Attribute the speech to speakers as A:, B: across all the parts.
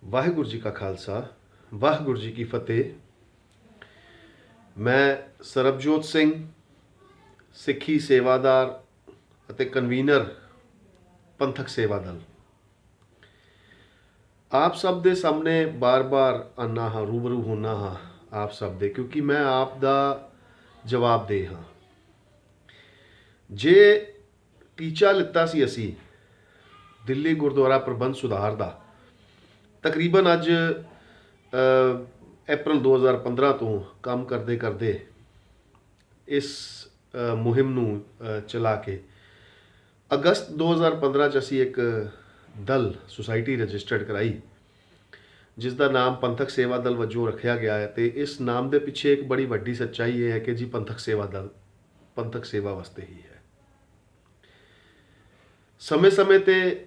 A: ਵਾਹਿਗੁਰੂ ਜੀ ਕਾ ਖਾਲਸਾ ਵਾਹਿਗੁਰੂ ਜੀ ਕੀ ਫਤਿਹ। ਮੈਂ ਸਰਬਜੋਤ ਸਿੰਘ ਸਿੱਖੀ ਸੇਵਾਦਾਰ ਅਤੇ ਕਨਵੀਨਰ ਪੰਥਕ ਸੇਵਾ ਦਲ ਆਪ ਸਭ ਦੇ ਸਾਹਮਣੇ ਬਾਰ-ਬਾਰ ਆਨਾ ਹਾਂ, ਰੂਬਰੂ ਹੋਣਾ ਹਾਂ ਆਪ ਸਭ ਦੇ, ਕਿਉਂਕਿ ਮੈਂ ਆਪ ਦਾ ਜਵਾਬਦੇਹ ਹਾਂ। ਜੇ ਟੀਚਾ ਲਿੱਤਾ ਸੀ ਅਸੀਂ ਦਿੱਲੀ ਗੁਰਦੁਆਰਾ ਪ੍ਰਬੰਧ ਸੁਧਾਰ ਦਾ, ਤਕਰੀਬਨ ਅੱਜ ਅਪ੍ਰੈਲ 2015 ਤੋਂ ਕੰਮ ਕਰਦੇ ਕਰਦੇ ਇਸ ਮੁਹਿੰਮ ਨੂੰ ਚਲਾ ਕੇ ਅਗਸਤ 2015 'ਚ ਅਸੀਂ ਇੱਕ ਦਲ ਸੁਸਾਇਟੀ ਰਜਿਸਟਰਡ ਕਰਾਈ, ਜਿਸ ਦਾ ਨਾਮ ਪੰਥਕ ਸੇਵਾ ਦਲ ਵਜੋਂ ਰੱਖਿਆ ਗਿਆ ਹੈ। ਅਤੇ ਇਸ ਨਾਮ ਦੇ ਪਿੱਛੇ ਇੱਕ ਬੜੀ ਵੱਡੀ ਸੱਚਾਈ ਇਹ ਹੈ ਕਿ ਜੀ ਪੰਥਕ ਸੇਵਾ ਦਲ ਪੰਥਕ ਸੇਵਾ ਵਾਸਤੇ ਹੀ ਹੈ। ਸਮੇਂ-ਸਮੇਂ 'ਤੇ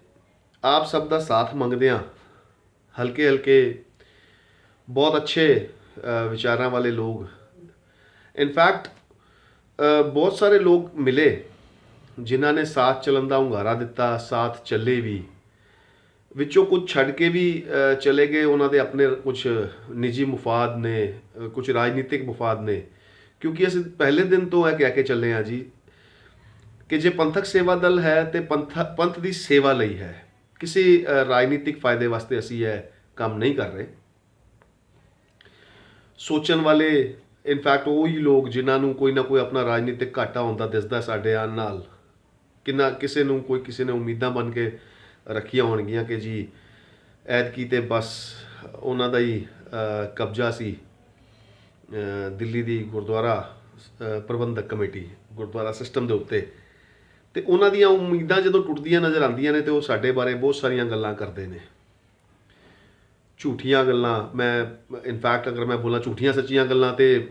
A: ਆਪ ਸਭ ਦਾ ਸਾਥ ਮੰਗਦਿਆਂ ਹਲਕੇ ਬਹੁਤ ਅੱਛੇ ਵਿਚਾਰਾਂ ਵਾਲੇ ਲੋਕ, ਇਨਫੈਕਟ ਬਹੁਤ ਸਾਰੇ ਲੋਕ ਮਿਲੇ ਜਿਨ੍ਹਾਂ ਨੇ ਸਾਥ ਚੱਲਣ ਦਾ ਹੁੰਗਾਰਾ ਦਿੱਤਾ, ਸਾਥ ਚੱਲੇ ਵੀ, ਵਿੱਚੋਂ ਕੁਝ ਛੱਡ ਕੇ ਵੀ ਚਲੇ ਗਏ। ਉਹਨਾਂ ਦੇ ਆਪਣੇ ਕੁਝ ਨਿੱਜੀ ਮੁਫਾਦ ਨੇ, ਕੁਝ ਰਾਜਨੀਤਿਕ ਮੁਫਾਦ ਨੇ, ਕਿਉਂਕਿ ਅਸੀਂ ਪਹਿਲੇ ਦਿਨ ਤੋਂ ਇਹ ਕਹਿ ਕੇ ਚੱਲੇ ਹਾਂ ਜੀ ਕਿ ਜੇ ਪੰਥਕ ਸੇਵਾ ਦਲ ਹੈ ਤੇ ਪੰਥ ਦੀ ਸੇਵਾ ਲਈ ਹੈ, ਕਿਸੇ ਰਾਜਨੀਤਿਕ ਫਾਇਦੇ ਵਾਸਤੇ ਅਸੀਂ ਇਹ ਕੰਮ ਨਹੀਂ ਕਰ ਰਹੇ। ਸੋਚਣ ਵਾਲੇ ਇਨਫੈਕਟ ਉਹ ਹੀ ਲੋਕ ਜਿਨ੍ਹਾਂ ਨੂੰ ਕੋਈ ਨਾ ਕੋਈ ਆਪਣਾ ਰਾਜਨੀਤਿਕ ਘਾਟਾ ਹੁੰਦਾ ਦਿਸਦਾ ਸਾਡੇ ਆਉਣ ਨਾਲ, ਕਿਸੇ ਨੇ ਉਮੀਦਾਂ ਬਣ ਕੇ ਰੱਖੀਆਂ ਹੋਣਗੀਆਂ ਕਿ ਜੀ ਐਤਕੀ ਤੇ ਬਸ ਉਹਨਾਂ ਦਾ ਹੀ ਕਬਜ਼ਾ ਸੀ ਦਿੱਲੀ ਦੀ ਗੁਰਦੁਆਰਾ ਪ੍ਰਬੰਧਕ ਕਮੇਟੀ, ਗੁਰਦੁਆਰਾ ਸਿਸਟਮ ਦੇ ਉੱਤੇ, ਅਤੇ ਉਹਨਾਂ ਦੀਆਂ ਉਮੀਦਾਂ ਜਦੋਂ ਟੁੱਟਦੀਆਂ ਨਜ਼ਰ ਆਉਂਦੀਆਂ ਨੇ ਤੇ ਉਹ ਸਾਡੇ ਬਾਰੇ ਬਹੁਤ ਸਾਰੀਆਂ ਗੱਲਾਂ ਕਰਦੇ ਨੇ, ਝੂਠੀਆਂ ਗੱਲਾਂ। ਮੈਂ ਇਨਫੈਕਟ ਅਗਰ ਮੈਂ ਬੋਲਾਂ ਝੂਠੀਆਂ ਸੱਚੀਆਂ ਗੱਲਾਂ ਤੇ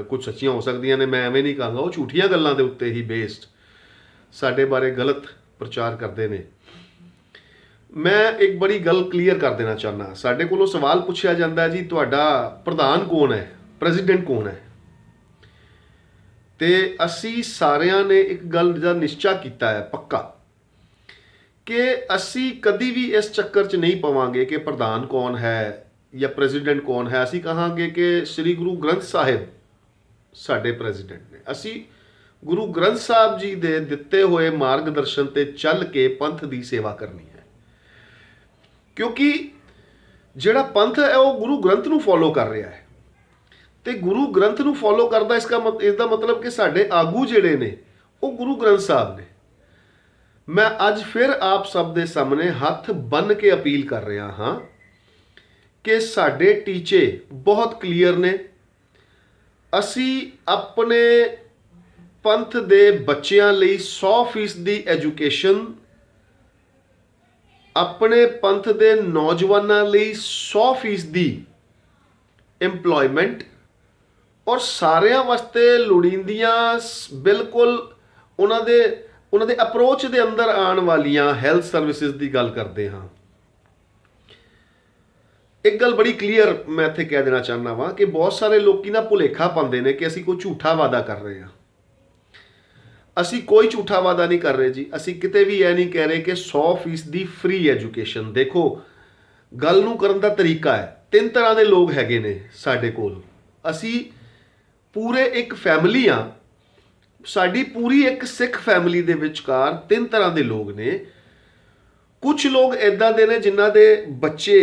A: ਕੁਝ ਸੱਚੀਆਂ ਹੋ ਸਕਦੀਆਂ ਨੇ, ਮੈਂ ਐਵੇਂ ਨਹੀਂ ਕਹਾਂਗਾ। ਉਹ ਝੂਠੀਆਂ ਗੱਲਾਂ ਦੇ ਉੱਤੇ ਹੀ ਬੇਸਡ ਸਾਡੇ ਬਾਰੇ ਗਲਤ ਪ੍ਰਚਾਰ ਕਰਦੇ ਨੇ। ਮੈਂ ਇੱਕ ਬੜੀ ਗੱਲ ਕਲੀਅਰ ਕਰ ਦੇਣਾ ਚਾਹੁੰਦਾ। ਸਾਡੇ ਕੋਲੋਂ ਸਵਾਲ ਪੁੱਛਿਆ ਜਾਂਦਾ ਜੀ, ਤੁਹਾਡਾ ਪ੍ਰਧਾਨ ਕੌਣ ਹੈ, ਪ੍ਰੈਜ਼ੀਡੈਂਟ ਕੌਣ ਹੈ? ਤੇ ਅਸੀਂ ਸਾਰਿਆਂ ਨੇ ਇੱਕ ਗੱਲ ਦਾ ਨਿਸ਼ਚਾ ਕੀਤਾ ਹੈ ਪੱਕਾ, ਕਿ ਅਸੀਂ ਕਦੀ ਵੀ ਇਸ ਚੱਕਰ 'ਚ ਨਹੀਂ ਪਵਾਂਗੇ ਕਿ ਪ੍ਰਧਾਨ ਕੌਣ ਹੈ ਜਾਂ ਪ੍ਰੈਜ਼ੀਡੈਂਟ ਕੌਣ ਹੈ। ਅਸੀਂ ਕਹਾਂਗੇ ਕਿ ਸ੍ਰੀ ਗੁਰੂ ਗ੍ਰੰਥ ਸਾਹਿਬ ਸਾਡੇ ਪ੍ਰੈਜ਼ੀਡੈਂਟ ਨੇ। ਅਸੀਂ ਗੁਰੂ ਗ੍ਰੰਥ ਸਾਹਿਬ ਜੀ ਦੇ ਦਿੱਤੇ ਹੋਏ ਮਾਰਗਦਰਸ਼ਨ 'ਤੇ ਚੱਲ ਕੇ ਪੰਥ ਦੀ ਸੇਵਾ ਕਰਨੀ ਹੈ, ਕਿਉਂਕਿ ਜਿਹੜਾ ਪੰਥ ਹੈ ਉਹ ਗੁਰੂ ਗ੍ਰੰਥ ਨੂੰ ਫੋਲੋ ਕਰ ਰਿਹਾ ਹੈ, ਅਤੇ ਗੁਰੂ ਗ੍ਰੰਥ ਨੂੰ ਫੋਲੋ ਕਰਦਾ ਇਸ ਦਾ ਮਤਲਬ ਕਿ ਸਾਡੇ ਆਗੂ ਜਿਹੜੇ ਨੇ ਉਹ ਗੁਰੂ ਗ੍ਰੰਥ ਸਾਹਿਬ ਨੇ। ਮੈਂ ਅੱਜ ਫਿਰ ਆਪ ਸਭ ਦੇ ਸਾਹਮਣੇ ਹੱਥ ਬੰਨ੍ਹ ਕੇ ਅਪੀਲ ਕਰ ਰਿਹਾ ਹਾਂ ਕਿ ਸਾਡੇ ਟੀਚੇ ਬਹੁਤ ਕਲੀਅਰ ਨੇ। ਅਸੀਂ ਆਪਣੇ ਪੰਥ ਦੇ ਬੱਚਿਆਂ ਲਈ 100% ਦੀ ਐਜੂਕੇਸ਼ਨ, ਆਪਣੇ ਪੰਥ ਦੇ ਨੌਜਵਾਨਾਂ ਲਈ 100% ਦੀ ਇੰਪਲੋਇਮੈਂਟ, ਔਰ ਸਾਰਿਆਂ ਵਾਸਤੇ ਲੋੜੀਂਦੀਆਂ ਬਿਲਕੁਲ ਉਹਨਾਂ ਦੇ ਅਪਰੋਚ ਦੇ ਅੰਦਰ ਆਉਣ ਵਾਲੀਆਂ ਹੈਲਥ ਸਰਵਿਸਿਜ਼ ਦੀ ਗੱਲ ਕਰਦੇ ਹਾਂ। ਇੱਕ ਗੱਲ ਬੜੀ ਕਲੀਅਰ ਮੈਂ ਇੱਥੇ ਕਹਿ ਦੇਣਾ ਚਾਹੁੰਦਾ ਵਾਂ ਕਿ ਬਹੁਤ ਸਾਰੇ ਲੋਕੀ ਨਾ ਭੁਲੇਖਾ ਪਾਉਂਦੇ ਨੇ ਕਿ ਅਸੀਂ ਕੋਈ ਝੂਠਾ ਵਾਅਦਾ ਕਰ ਰਹੇ ਹਾਂ। ਅਸੀਂ ਕੋਈ ਝੂਠਾ ਵਾਅਦਾ ਨਹੀਂ ਕਰ ਰਹੇ ਜੀ। ਅਸੀਂ ਕਿਤੇ ਵੀ ਇਹ ਨਹੀਂ ਕਹਿ ਰਹੇ ਕਿ 100% ਦੀ ਫ੍ਰੀ ਐਜੂਕੇਸ਼ਨ। ਦੇਖੋ, ਗੱਲ ਨੂੰ ਕਰਨ ਦਾ ਤਰੀਕਾ ਹੈ। 3 ਤਰ੍ਹਾਂ ਦੇ ਲੋਕ ਹੈਗੇ ਨੇ ਸਾਡੇ ਕੋਲ। ਅਸੀਂ ਪੂਰੇ ਇੱਕ ਫੈਮਿਲੀ ਹਾਂ, ਸਾਡੀ ਪੂਰੀ ਇੱਕ ਸਿੱਖ ਫੈਮਿਲੀ ਦੇ ਵਿਚਕਾਰ 3 ਤਰ੍ਹਾਂ ਦੇ ਲੋਕ ਨੇ। ਕੁਝ ਲੋਕ ਇੱਦਾਂ ਦੇ ਨੇ ਜਿਨ੍ਹਾਂ ਦੇ ਬੱਚੇ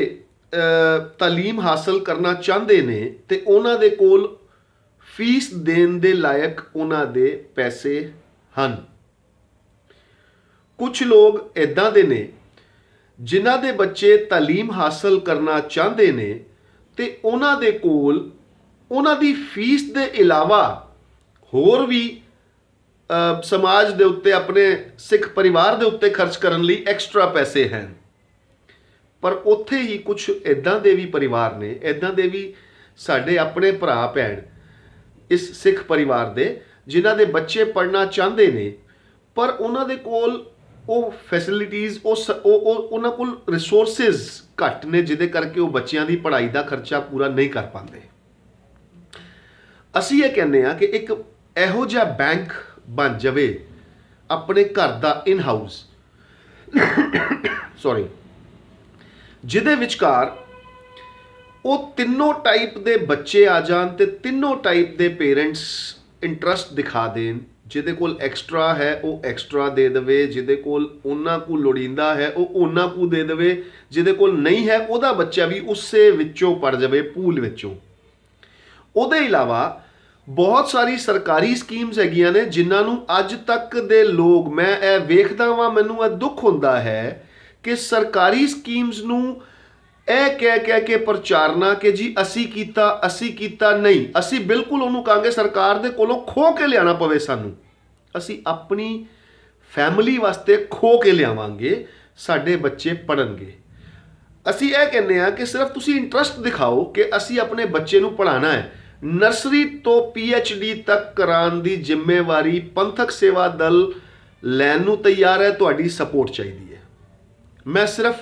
A: ਤਾਲੀਮ ਹਾਸਲ ਕਰਨਾ ਚਾਹੁੰਦੇ ਨੇ ਅਤੇ ਉਹਨਾਂ ਦੇ ਕੋਲ ਫੀਸ ਦੇਣ ਦੇ ਲਾਇਕ ਉਹਨਾਂ ਦੇ ਪੈਸੇ ਹਨ। ਕੁਝ ਲੋਕ ਇੱਦਾਂ ਦੇ ਨੇ ਜਿਨ੍ਹਾਂ ਦੇ ਬੱਚੇ ਤਾਲੀਮ ਹਾਸਲ ਕਰਨਾ ਚਾਹੁੰਦੇ ਨੇ ਅਤੇ ਉਹਨਾਂ ਦੇ ਕੋਲ ਉਹਨਾਂ ਦੀ ਫੀਸ ਦੇ ਇਲਾਵਾ ਹੋਰ ਵੀ ਸਮਾਜ ਦੇ ਉੱਤੇ, ਆਪਣੇ ਸਿੱਖ ਪਰਿਵਾਰ ਦੇ ਉੱਤੇ ਖਰਚ ਕਰਨ ਲਈ ਐਕਸਟਰਾ ਪੈਸੇ ਹਨ। ਪਰ ਉੱਥੇ ਹੀ ਕੁਝ ਇੱਦਾਂ ਦੇ ਵੀ ਪਰਿਵਾਰ ਨੇ, ਇੱਦਾਂ ਦੇ ਵੀ ਸਾਡੇ ਆਪਣੇ ਭਰਾ ਭੈਣ ਇਸ ਸਿੱਖ ਪਰਿਵਾਰ ਦੇ, ਜਿਨ੍ਹਾਂ ਦੇ ਬੱਚੇ ਪੜ੍ਹਨਾ ਚਾਹੁੰਦੇ ਨੇ ਪਰ ਉਹਨਾਂ ਦੇ ਕੋਲ ਉਹ ਫੈਸਿਲਿਟੀਜ਼, ਉਹਨਾਂ ਕੋਲ ਰਿਸੋਰਸਿਸ ਘੱਟ ਨੇ, ਜਿਹਦੇ ਕਰਕੇ ਉਹ ਬੱਚਿਆਂ ਦੀ ਪੜ੍ਹਾਈ ਦਾ ਖਰਚਾ ਪੂਰਾ ਨਹੀਂ ਕਰ ਪਾਉਂਦੇ। ਅਸੀਂ ਇਹ ਕਹਿੰਦੇ ਹਾਂ ਕਿ ਇੱਕ ਇਹੋ ਜਿਹਾ ਬੈਂਕ ਬਣ ਜਾਵੇ ਆਪਣੇ ਘਰ ਦਾ ਇਨ ਹਾਊਸ, ਜਿਹਦੇ ਵਿਚਕਾਰ ਉਹ ਤਿੰਨੋਂ ਟਾਈਪ ਦੇ ਬੱਚੇ ਆ ਜਾਣ ਤੇ ਤਿੰਨੋਂ ਟਾਈਪ ਦੇ ਪੇਰੈਂਟਸ ਇੰਟਰਸਟ ਦਿਖਾ ਦੇਣ। ਜਿਹਦੇ ਕੋਲ ਐਕਸਟਰਾ ਹੈ ਉਹ ਐਕਸਟਰਾ ਦੇ ਦੇਵੇ, ਜਿਹਦੇ ਕੋਲ ਉਹਨਾਂ ਕੋ ਲੋੜੀਂਦਾ ਹੈ ਉਹ ਉਹਨਾਂ ਕੋ ਦੇ ਦੇਵੇ, ਜਿਹਦੇ ਕੋਲ ਨਹੀਂ ਹੈ ਉਹਦਾ ਬੱਚਾ ਵੀ ਉਸੇ ਵਿੱਚੋਂ ਪੜ ਜਾਵੇ, ਪੂਲ ਵਿੱਚੋਂ। ਉਹਦੇ ਇਲਾਵਾ ਬਹੁਤ ਸਾਰੀ ਸਰਕਾਰੀ ਸਕੀਮਸ ਹੈਗੀਆਂ ਨੇ ਜਿਨ੍ਹਾਂ ਨੂੰ ਅੱਜ ਤੱਕ ਦੇ ਲੋਕ, ਮੈਂ ਇਹ ਵੇਖਦਾ ਵਾਂ, ਮੈਨੂੰ ਇਹ ਦੁੱਖ ਹੁੰਦਾ ਹੈ ਕਿ ਸਰਕਾਰੀ ਸਕੀਮਸ ਨੂੰ ਇਹ ਕਹਿ ਕੇ ਪ੍ਰਚਾਰਨਾ ਕਿ ਜੀ ਅਸੀਂ ਕੀਤਾ ਨਹੀਂ। ਅਸੀਂ ਬਿਲਕੁਲ ਉਹਨੂੰ ਕਹਾਂਗੇ ਸਰਕਾਰ ਦੇ ਕੋਲੋਂ ਖੋਹ ਕੇ ਲਿਆਉਣਾ ਪਵੇ ਸਾਨੂੰ, ਅਸੀਂ ਆਪਣੀ ਫੈਮਿਲੀ ਵਾਸਤੇ ਖੋਹ ਕੇ ਲਿਆਵਾਂਗੇ, ਸਾਡੇ ਬੱਚੇ ਪੜ੍ਹਨਗੇ। ਅਸੀਂ ਇਹ ਕਹਿੰਦੇ ਹਾਂ ਕਿ ਸਿਰਫ ਤੁਸੀਂ ਇੰਟਰਸਟ ਦਿਖਾਓ ਕਿ ਅਸੀਂ ਆਪਣੇ ਬੱਚੇ ਨੂੰ ਪੜ੍ਹਾਉਣਾ ਹੈ। ਨਰਸਰੀ ਤੋਂ PhD ਤੱਕ ਕਰਾਉਣ ਦੀ ਜ਼ਿੰਮੇਵਾਰੀ ਪੰਥਕ ਸੇਵਾ ਦਲ ਲੈਣ ਨੂੰ ਤਿਆਰ ਹੈ, ਤੁਹਾਡੀ ਸਪੋਰਟ ਚਾਹੀਦੀ ਹੈ। ਮੈਂ ਸਿਰਫ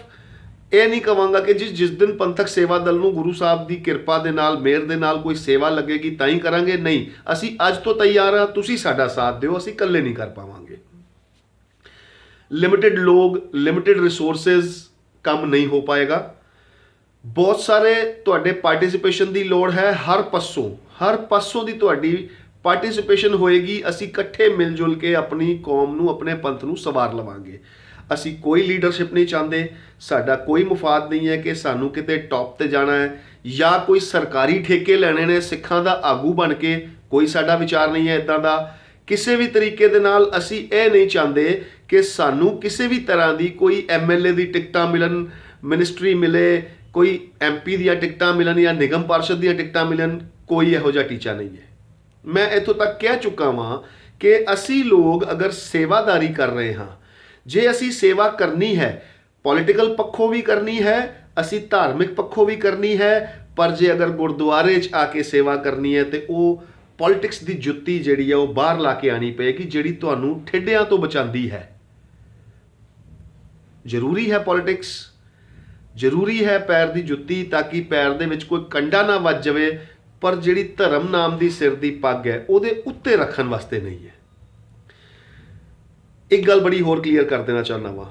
A: ਇਹ ਨਹੀਂ ਕਹਾਂਗਾ ਕਿ ਜਿਸ ਦਿਨ ਪੰਥਕ ਸੇਵਾ ਦਲ ਨੂੰ ਗੁਰੂ ਸਾਹਿਬ ਦੀ ਕਿਰਪਾ ਦੇ ਨਾਲ, ਮਿਹਰ ਦੇ ਨਾਲ ਕੋਈ ਸੇਵਾ ਲੱਗੇਗੀ ਤਾਂ ਹੀ ਕਰਾਂਗੇ, ਨਹੀਂ, ਅਸੀਂ ਅੱਜ ਤੋਂ ਤਿਆਰ ਹਾਂ, ਤੁਸੀਂ ਸਾਡਾ ਸਾਥ ਦਿਓ, ਅਸੀਂ ਇਕੱਲੇ ਨਹੀਂ ਕਰ ਪਾਵਾਂਗੇ। ਲਿਮਿਟਿਡ ਲੋਕ, ਲਿਮਿਟਿਡ ਰਿਸੋਰਸਿਸ, ਕੰਮ ਨਹੀਂ ਹੋ ਪਾਏਗਾ। ਬਹੁਤ ਸਾਰੇ ਤੁਹਾਡੇ ਪਾਰਟਿਸਿਪੇਸ਼ਨ ਦੀ ਲੋੜ ਹੈ, ਹਰ ਪਾਸੋਂ ਦੀ ਤੁਹਾਡੀ ਪਾਰਟਿਸਿਪੇਸ਼ਨ ਹੋਏਗੀ। ਅਸੀਂ ਇਕੱਠੇ ਮਿਲ ਜੁਲ ਕੇ ਆਪਣੀ ਕੌਮ ਨੂੰ, ਆਪਣੇ ਪੰਥ ਨੂੰ ਸਵਾਰ ਲਵਾਂਗੇ। ਅਸੀਂ ਕੋਈ ਲੀਡਰਸ਼ਿਪ ਨਹੀਂ ਚਾਹੁੰਦੇ, ਸਾਡਾ ਕੋਈ ਮੁਫਾਦ ਨਹੀਂ ਹੈ ਕਿ ਸਾਨੂੰ ਕਿਤੇ ਟੌਪ ਤੇ ਜਾਣਾ ਹੈ ਜਾਂ ਕੋਈ ਸਰਕਾਰੀ ਠੇਕੇ ਲੈਣੇ ਨੇ ਸਿੱਖਾਂ ਦਾ ਆਗੂ ਬਣ ਕੇ, ਕੋਈ ਸਾਡਾ ਵਿਚਾਰ ਨਹੀਂ ਹੈ ਇੱਦਾਂ ਦਾ। ਕਿਸੇ ਵੀ ਤਰੀਕੇ ਦੇ ਨਾਲ ਅਸੀਂ ਇਹ ਨਹੀਂ ਚਾਹੁੰਦੇ ਕਿ ਸਾਨੂੰ ਕਿਸੇ ਵੀ ਤਰ੍ਹਾਂ ਦੀ ਕੋਈ MLA ਦੀ ਟਿਕਟਾਂ ਮਿਲਣ, ਮਿਨਿਸਟਰੀ ਮਿਲੇ, ਕੋਈ MP ਦੀਆਂ ਟਿਕਟਾਂ ਮਿਲਣ ਜਾਂ ਨਿਗਮ ਪਾਰਸ਼ਦ ਦੀਆਂ ਟਿਕਟਾਂ ਮਿਲਣ, ਕੋਈ ਇਹੋ ਜਿਹਾ ਟੀਚਾ ਨਹੀਂ ਹੈ। ਮੈਂ ਇੱਥੋਂ ਤੱਕ ਕਹਿ ਚੁੱਕਾ ਵਾਂ ਕਿ ਅਸੀਂ ਲੋਕ ਅਗਰ ਸੇਵਾਦਾਰੀ ਕਰ ਰਹੇ ਹਾਂ, ਜੇ ਅਸੀਂ ਸੇਵਾ ਕਰਨੀ ਹੈ, ਪੋਲੀਟੀਕਲ ਪੱਖੋਂ ਵੀ ਕਰਨੀ ਹੈ, ਅਸੀਂ ਧਾਰਮਿਕ ਪੱਖੋਂ ਵੀ ਕਰਨੀ ਹੈ, ਪਰ ਜੇ ਅਗਰ ਗੁਰਦੁਆਰੇ 'ਚ ਆ ਕੇ ਸੇਵਾ ਕਰਨੀ ਹੈ ਤੇ ਉਹ ਪੋਲਿਟਿਕਸ ਦੀ ਜੁੱਤੀ ਜਿਹੜੀ ਹੈ ਉਹ ਬਾਹਰ ਲਾ ਕੇ ਆਣੀ ਪਏਗੀ, ਜਿਹੜੀ ਤੁਹਾਨੂੰ ਠੇਡਿਆਂ ਤੋਂ ਬਚਾਉਂਦੀ ਹੈ। ਜ਼ਰੂਰੀ ਹੈ ਪੋਲਿਟਿਕਸ, ਜ਼ਰੂਰੀ ਹੈ ਪੈਰ ਦੀ ਜੁੱਤੀ, ਤਾਂ ਕਿ ਪੈਰ ਦੇ ਵਿੱਚ ਕੋਈ ਕੰਡਾ ਨਾ ਵੱਜ ਜਾਵੇ, ਪਰ ਜਿਹੜੀ ਧਰਮ ਨਾਮ ਦੀ ਸਿਰ ਦੀ ਪੱਗ ਹੈ ਉਹਦੇ ਉੱਤੇ ਰੱਖਣ ਵਾਸਤੇ ਨਹੀਂ ਹੈ। ਇੱਕ ਗੱਲ ਬੜੀ ਹੋਰ ਕਲੀਅਰ ਕਰ ਦੇਣਾ ਚਾਹੁੰਦਾ ਵਾਂ,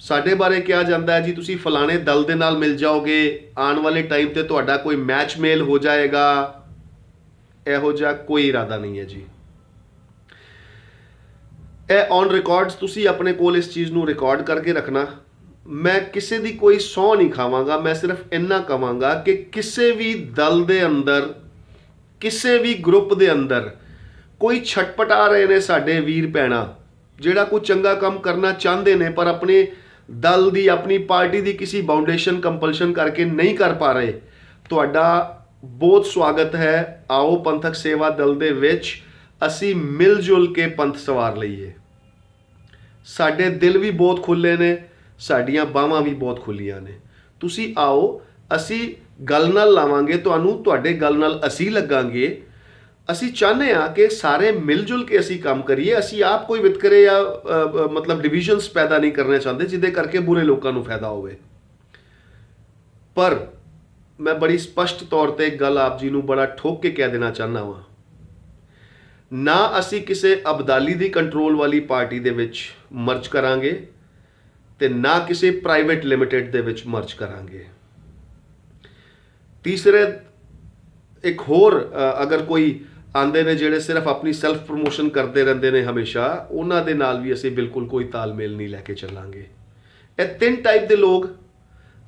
A: ਸਾਡੇ ਬਾਰੇ ਕਿਹਾ ਜਾਂਦਾ ਹੈ ਜੀ ਤੁਸੀਂ ਫਲਾਣੇ ਦਲ ਦੇ ਨਾਲ ਮਿਲ ਜਾਓਗੇ, ਆਉਣ ਵਾਲੇ ਟਾਈਮ ਤੇ ਤੁਹਾਡਾ ਕੋਈ ਮੈਚ ਮੇਲ ਹੋ ਜਾਏਗਾ। ਇਹੋ ਜਿਹਾ ਕੋਈ ਇਰਾਦਾ ਨਹੀਂ ਹੈ ਜੀ। ਇਹ ਔਨ ਰਿਕਾਰਡਸ ਤੁਸੀਂ ਆਪਣੇ ਕੋਲ ਇਸ ਚੀਜ਼ ਨੂੰ ਰਿਕਾਰਡ ਕਰਕੇ ਰੱਖਣਾ। ਮੈਂ ਕਿਸੇ ਦੀ ਕੋਈ ਸਹੁੰ ਨਹੀਂ ਖਾਵਾਂਗਾ, ਮੈਂ ਸਿਰਫ ਇੰਨਾ ਕਹਾਂਗਾ ਕਿ ਕਿਸੇ ਵੀ ਦਲ ਦੇ ਅੰਦਰ, ਕਿਸੇ ਵੀ ਗਰੁੱਪ ਦੇ ਅੰਦਰ ਕੋਈ ਛਟਪਟਾ ਰਹੇ ਨੇ ਸਾਡੇ ਵੀਰ ਭੈਣਾਂ, ਜਿਹੜਾ ਕੋਈ ਚੰਗਾ ਕੰਮ ਕਰਨਾ ਚਾਹੁੰਦੇ ਨੇ ਪਰ ਆਪਣੇ ਦਲ ਦੀ, ਆਪਣੀ ਪਾਰਟੀ ਦੀ ਕਿਸੇ ਬਾਉਂਡੇਸ਼ਨ, ਕੰਪਲਸ਼ਨ ਕਰਕੇ ਨਹੀਂ ਕਰ ਪਾ ਰਹੇ, ਤੁਹਾਡਾ ਬਹੁਤ ਸਵਾਗਤ ਹੈ। ਆਓ ਪੰਥਕ ਸੇਵਾ ਦਲ ਦੇ ਵਿੱਚ ਅਸੀਂ ਮਿਲ ਜੁਲ ਕੇ ਪੰਥ ਸਵਾਰ ਲਈਏ। ਸਾਡੇ ਦਿਲ ਵੀ ਬਹੁਤ ਖੁੱਲੇ ਨੇ, ਸਾਡੀਆਂ ਬਾਹਾਂ ਵੀ ਬਹੁਤ ਖੁੱਲੀਆਂ ਨੇ। ਤੁਸੀਂ ਆਓ, ਅਸੀਂ ਗੱਲ ਨਾਲ ਲਾਵਾਂਗੇ ਤੁਹਾਨੂੰ, ਤੁਹਾਡੇ ਗੱਲ ਨਾਲ ਅਸੀਂ ਲੱਗਾਂਗੇ। ਅਸੀਂ ਚਾਹੁੰਦੇ ਹਾਂ ਕਿ ਸਾਰੇ ਮਿਲ ਜੁਲ ਕੇ ਅਸੀਂ ਕੰਮ ਕਰੀਏ। ਅਸੀਂ ਆਪ ਕੋਈ ਵਿਤਕਰੇ ਜਾਂ ਮਤਲਬ ਡਿਵੀਜ਼ਨਸ ਪੈਦਾ ਨਹੀਂ ਕਰਨੇ ਚਾਹੁੰਦੇ ਜਿਹਦੇ ਕਰਕੇ ਬੁਰੇ ਲੋਕਾਂ ਨੂੰ ਫਾਇਦਾ ਹੋਵੇ। ਪਰ ਮੈਂ ਬੜੀ ਸਪਸ਼ਟ ਤੌਰ ਤੇ ਇੱਕ ਗੱਲ ਆਪ ਜੀ ਨੂੰ ਬੜਾ ਠੋਕ ਕੇ ਕਹਿ ਦੇਣਾ ਚਾਹੁੰਦਾ ਵਾਂ, ਨਾ ਅਸੀਂ ਕਿਸੇ ਅਬਦਾਲੀ ਦੀ ਕੰਟਰੋਲ ਵਾਲੀ ਪਾਰਟੀ ਦੇ ਵਿੱਚ ਮਰਜ ਕਰਾਂਗੇ ਤੇ ਨਾ ਕਿਸੇ ਪ੍ਰਾਈਵੇਟ ਲਿਮਿਟਿਡ ਦੇ ਵਿੱਚ ਮਰਜ ਕਰਾਂਗੇ। ਤੀਸਰੇ ਇੱਕ ਹੋਰ ਅਗਰ ਕੋਈ ਆਉਂਦੇ ਨੇ ਜਿਹੜੇ ਸਿਰਫ ਆਪਣੀ ਸੈਲਫ ਪ੍ਰਮੋਸ਼ਨ ਕਰਦੇ ਰਹਿੰਦੇ ਨੇ ਹਮੇਸ਼ਾ, ਉਹਨਾਂ ਦੇ ਨਾਲ ਵੀ ਅਸੀਂ ਬਿਲਕੁਲ ਕੋਈ ਤਾਲਮੇਲ ਨਹੀਂ ਲੈ ਕੇ ਚੱਲਾਂਗੇ। ਇਹ ਤਿੰਨ ਟਾਈਪ ਦੇ ਲੋਕ,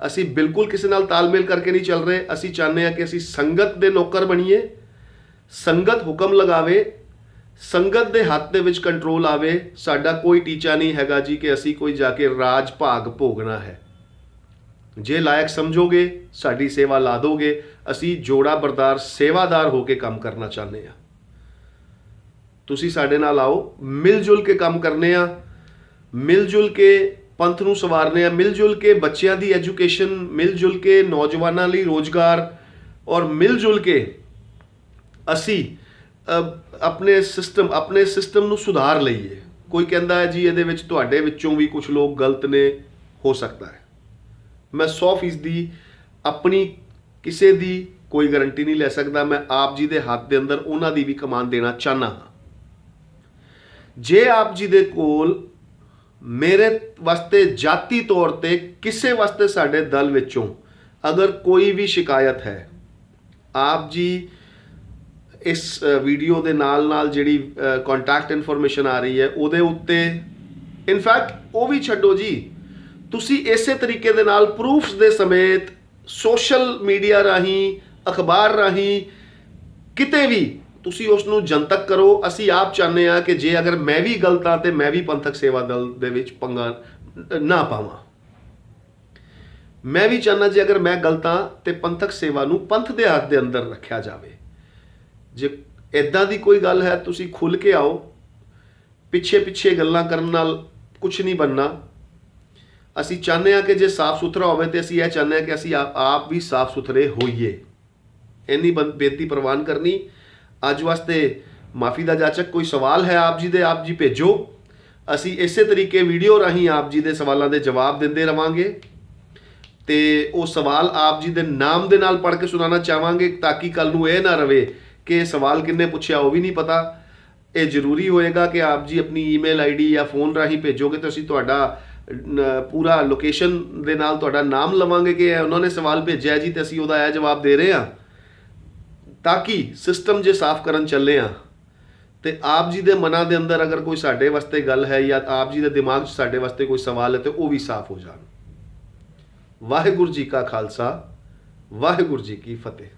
A: ਅਸੀਂ ਬਿਲਕੁਲ ਕਿਸੇ ਨਾਲ ਤਾਲਮੇਲ ਕਰਕੇ ਨਹੀਂ ਚੱਲ ਰਹੇ। ਅਸੀਂ ਚਾਹੁੰਦੇ ਹਾਂ ਕਿ ਅਸੀਂ ਸੰਗਤ ਦੇ ਨੌਕਰ ਬਣੀਏ, ਸੰਗਤ ਹੁਕਮ ਲਗਾਵੇ, ਸੰਗਤ ਦੇ ਹੱਥ ਦੇ ਵਿੱਚ ਕੰਟਰੋਲ ਆਵੇ। ਸਾਡਾ ਕੋਈ ਟੀਚਾ ਨਹੀਂ ਹੈਗਾ ਜੀ ਕਿ ਅਸੀਂ ਕੋਈ ਜਾ ਕੇ ਰਾਜ ਭਾਗ ਭੋਗਣਾ ਹੈ। ਜੇ ਲਾਇਕ ਸਮਝੋਗੇ, ਸਾਡੀ ਸੇਵਾ ਲਾ ਦੋਗੇ, ਅਸੀਂ ਜੋੜਾ ਬਰਦਾਰ ਸੇਵਾਦਾਰ ਹੋ ਕੇ ਕੰਮ ਕਰਨਾ ਚਾਹੁੰਦੇ ਹਾਂ। ਤੁਸੀਂ ਸਾਡੇ ਨਾਲ ਆਓ, ਮਿਲ ਜੁਲ ਕੇ ਕੰਮ ਕਰਨੇ ਆ, ਮਿਲ ਜੁਲ ਕੇ ਪੰਥ ਨੂੰ ਸਵਾਰਨੇ ਆ, ਮਿਲ ਜੁਲ ਕੇ ਬੱਚਿਆਂ ਦੀ ਐਜੂਕੇਸ਼ਨ, ਮਿਲ ਜੁਲ ਕੇ ਨੌਜਵਾਨਾਂ ਲਈ ਰੋਜ਼ਗਾਰ, ਔਰ ਮਿਲ ਜੁਲ ਕੇ ਅਸੀਂ ਆਪਣੇ ਸਿਸਟਮ ਨੂੰ ਸੁਧਾਰ ਲਈਏ। ਕੋਈ ਕਹਿੰਦਾ ਹੈ ਜੀ ਇਹਦੇ ਵਿੱਚ ਤੁਹਾਡੇ ਵਿੱਚੋਂ ਵੀ ਕੁਝ ਲੋਕ ਗਲਤ ਨੇ, ਹੋ ਸਕਦਾ ਹੈ। ਮੈਂ 100% ਆਪਣੀ ਕਿਸੇ ਦੀ ਕੋਈ ਗਾਰੰਟੀ ਨਹੀਂ ਲੈ ਸਕਦਾ। ਮੈਂ ਆਪ ਜੀ ਦੇ ਹੱਥ ਦੇ ਅੰਦਰ ਉਹਨਾਂ ਦੀ ਵੀ ਕਮਾਨ ਦੇਣਾ ਚਾਹੁੰਦਾ ਹਾਂ। ਜੇ ਆਪ ਜੀ ਦੇ ਕੋਲ ਮੇਰੇ ਵਾਸਤੇ ਜਾਤੀ ਤੌਰ ਤੇ ਕਿਸੇ ਵਾਸਤੇ ਸਾਡੇ ਦਲ ਵਿੱਚੋਂ ਅਗਰ ਕੋਈ ਵੀ ਸ਼ਿਕਾਇਤ ਹੈ, ਆਪ ਜੀ ਇਸ ਵੀਡੀਓ ਦੇ ਨਾਲ ਜਿਹੜੀ ਕੰਟੈਕਟ ਇਨਫੋਰਮੇਸ਼ਨ ਆ ਰਹੀ ਹੈ ਉਹਦੇ ਉੱਤੇ ਇਨਫੈਕਟ ਉਹ ਵੀ ਛੱਡੋ ਜੀ, ਤੁਸੀਂ ਇਸੇ ਤਰੀਕੇ ਦੇ ਨਾਲ ਪ੍ਰੂਫਸ ਦੇ ਸਮੇਤ ਸੋਸ਼ਲ ਮੀਡੀਆ ਰਾਹੀਂ, ਅਖਬਾਰ ਰਾਹੀਂ, ਕਿਤੇ ਵੀ ਤੁਸੀਂ ਉਸ ਨੂੰ ਜਨਤਕ ਕਰੋ। ਅਸੀਂ ਆਪ ਚਾਹੁੰਦੇ ਹਾਂ ਕਿ ਜੇ ਅਗਰ ਮੈਂ ਵੀ ਗਲਤ ਹਾਂ ਤੇ ਮੈਂ ਵੀ ਪੰਥਕ ਸੇਵਾ ਦਲ ਦੇ ਵਿੱਚ ਪੰਗਾ ਨਾ ਪਾਵਾਂ। ਮੈਂ ਵੀ ਚਾਹੁੰਦਾ ਜੇ ਅਗਰ ਮੈਂ ਗਲਤ ਹਾਂ ਤੇ ਪੰਥਕ ਸੇਵਾ ਨੂੰ ਪੰਥ ਦੇ ਹੱਥ ਦੇ ਅੰਦਰ ਰੱਖਿਆ ਜਾਵੇ। ਜੇ ਇਦਾਂ ਦੀ ਕੋਈ ਗੱਲ ਹੈ ਤੁਸੀਂ ਖੁੱਲ੍ਹ ਕੇ ਆਓ, ਪਿੱਛੇ ਗੱਲਾਂ ਕਰਨ ਨਾਲ ਕੁਝ ਨਹੀਂ ਬਣਨਾ। ਅਸੀਂ ਚਾਹੁੰਦੇ ਹਾਂ ਕਿ ਜੇ ਸਾਫ਼ ਸੁਥਰਾ ਹੋਵੇ ਤੇ ਅਸੀਂ ਇਹ ਚਾਹੁੰਦੇ ਹਾਂ ਕਿ ਅਸੀਂ ਆਪ ਵੀ ਸਾਫ਼ ਸੁਥਰੇ ਹੋਈਏ। ਇੰਨੀ ਬੇਨਤੀ ਪ੍ਰਵਾਨ ਕਰਨੀ। ਅੱਜ ਵਾਸਤੇ ਮਾਫੀ ਦਾ ਜਾਚਕ। ਕੋਈ ਸਵਾਲ ਹੈ ਆਪ ਜੀ ਦੇ, ਆਪ ਜੀ ਭੇਜੋ। ਅਸੀਂ ਇਸੇ ਤਰੀਕੇ ਵੀਡੀਓ ਰਾਹੀਂ ਆਪ ਜੀ ਦੇ ਸਵਾਲਾਂ ਦੇ ਜਵਾਬ ਦਿੰਦੇ ਰਵਾਂਗੇ ਤੇ ਉਹ ਸਵਾਲ ਆਪ ਜੀ ਦੇ ਨਾਮ ਦੇ ਨਾਲ ਪੜ੍ਹ ਕੇ ਸੁਣਾਉਣਾ ਚਾਹਾਂਗੇ, ਤਾਂ ਕਿ ਕੱਲ ਨੂੰ ਇਹ ਨਾ ਰਵੇ ਕਿ ਸਵਾਲ ਕਿੰਨੇ ਪੁੱਛਿਆ ਉਹ ਵੀ ਨਹੀਂ ਪਤਾ। ਇਹ ਜ਼ਰੂਰੀ ਹੋਏਗਾ ਕਿ ਆਪ ਜੀ ਆਪਣੀ ਈਮੇਲ ਆਈਡੀ ਜਾਂ ਫੋਨ ਰਾਹੀਂ ਭੇਜੋਗੇ ਤਾਂ ਅਸੀਂ ਤੁਹਾਡਾ ਪੂਰਾ ਲੋਕੇਸ਼ਨ ਦੇ ਨਾਲ ਤੁਹਾਡਾ ਨਾਮ ਲਵਾਂਗੇ ਕਿ ਉਹਨਾਂ ਨੇ ਸਵਾਲ ਭੇਜਿਆ ਜੀ ਤੇ ਅਸੀਂ ਉਹਦਾ ਇਹ ਜਵਾਬ ਦੇ ਰਹੇ ਹਾਂ, ਤਾਂ ਕਿ ਸਿਸਟਮ ਜੇ ਸਾਫ਼ ਕਰਨ ਚੱਲੇ ਹਾਂ ਤੇ ਆਪ ਜੀ ਦੇ ਮਨਾਂ ਦੇ ਅੰਦਰ ਅਗਰ ਕੋਈ ਸਾਡੇ ਵਾਸਤੇ ਗੱਲ ਹੈ ਜਾਂ ਆਪ ਜੀ ਦੇ ਦਿਮਾਗ 'ਚ ਸਾਡੇ ਵਾਸਤੇ ਕੋਈ ਸਵਾਲ ਹੈ ਤੇ ਉਹ ਵੀ ਸਾਫ਼ ਹੋ ਜਾਣ। ਵਾਹਿਗੁਰੂ ਜੀ ਕਾ ਖਾਲਸਾ, ਵਾਹਿਗੁਰੂ ਜੀ ਕੀ ਫਤਿਹ।